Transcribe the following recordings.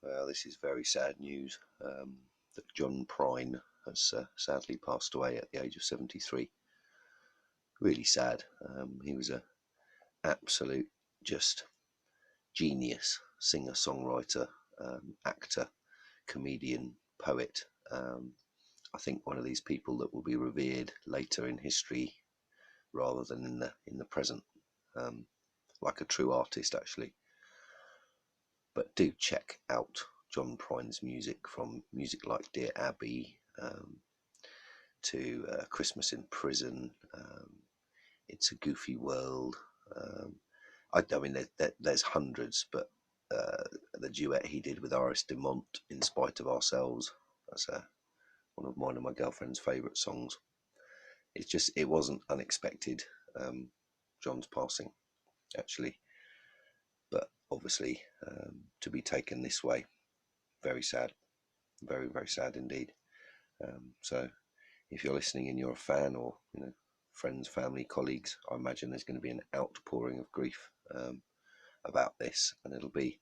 Well, this is very sad news that John Prine has sadly passed away at the age of 73. Really sad. He was a absolute just genius singer, songwriter, actor, comedian, poet. I think one of these people that will be revered later in history rather than in the present, like a true artist actually. But do check out John Prine's music, from music like Dear Abby to Christmas in Prison, It's a Goofy World. I mean, there's hundreds, but the duet he did with Iris DeMont, In Spite of Ourselves, that's one of mine and my girlfriend's favourite songs. It wasn't unexpected, John's passing, actually, but obviously to be taken this way, very sad, very, very sad indeed. So if you're listening and you're a fan, or friends, family, colleagues, I imagine there's going to be an outpouring of grief about this, and it'll be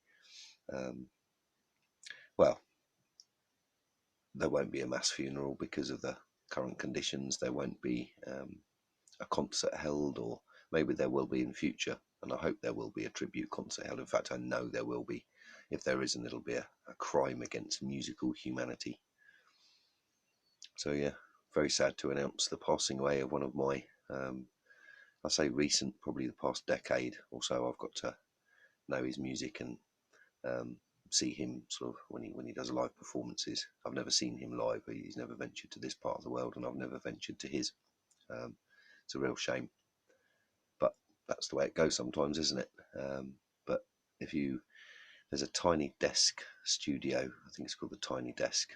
well, there won't be a mass funeral because of the current conditions. There won't be a concert held, or maybe there will be in future, and I hope there will be a tribute concert held. In fact, I know there will be. If there isn't, it'll be a crime against musical humanity. So yeah, very sad to announce the passing away of one of my, I say recent, probably the past decade or so. I've got to know his music and see him sort of when he does live performances. I've never seen him live. He's never ventured to this part of the world, and I've never ventured to his. It's a real shame, but that's the way it goes sometimes, isn't it? But if you there's a Tiny Desk studio, I think it's called the Tiny Desk.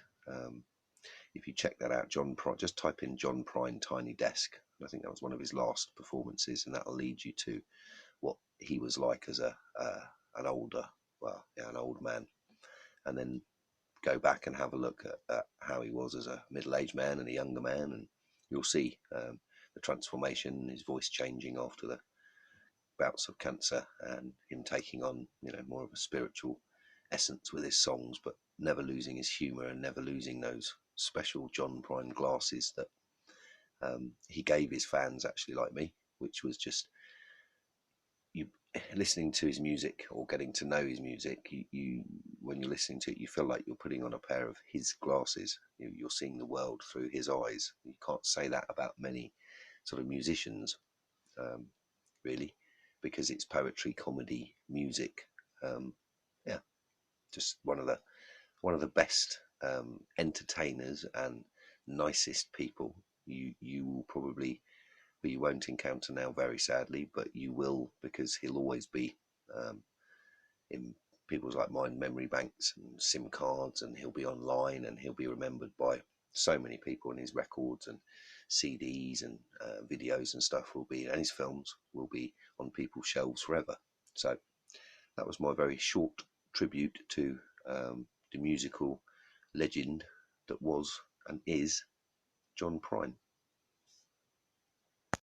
If you check that out, John Prine, just type in John Prine Tiny Desk. I think that was one of his last performances, and that'll lead you to what he was like as an old man, and then go back and have a look at how he was as a middle-aged man and a younger man, and you'll see the transformation, his voice changing after the bouts of cancer, and him taking on more of a spiritual essence with his songs, but never losing his humour and never losing those special John Prine glasses that he gave his fans, actually, like me, which was just you listening to his music or getting to know his music. You when you're listening to it, you feel like you're putting on a pair of his glasses. You're seeing the world through his eyes. You can't say that about many sort of musicians, really, because it's poetry, comedy, music. Yeah, just one of the best entertainers and nicest people you will probably, but you won't encounter now, very sadly, but you will, because he'll always be in people's like mind memory banks and SIM cards, and he'll be online, and he'll be remembered by so many people, and his records and CDs and videos and stuff will be, and his films will be on people's shelves forever. So that was my very short tribute to the musical legend that was and is John Prine.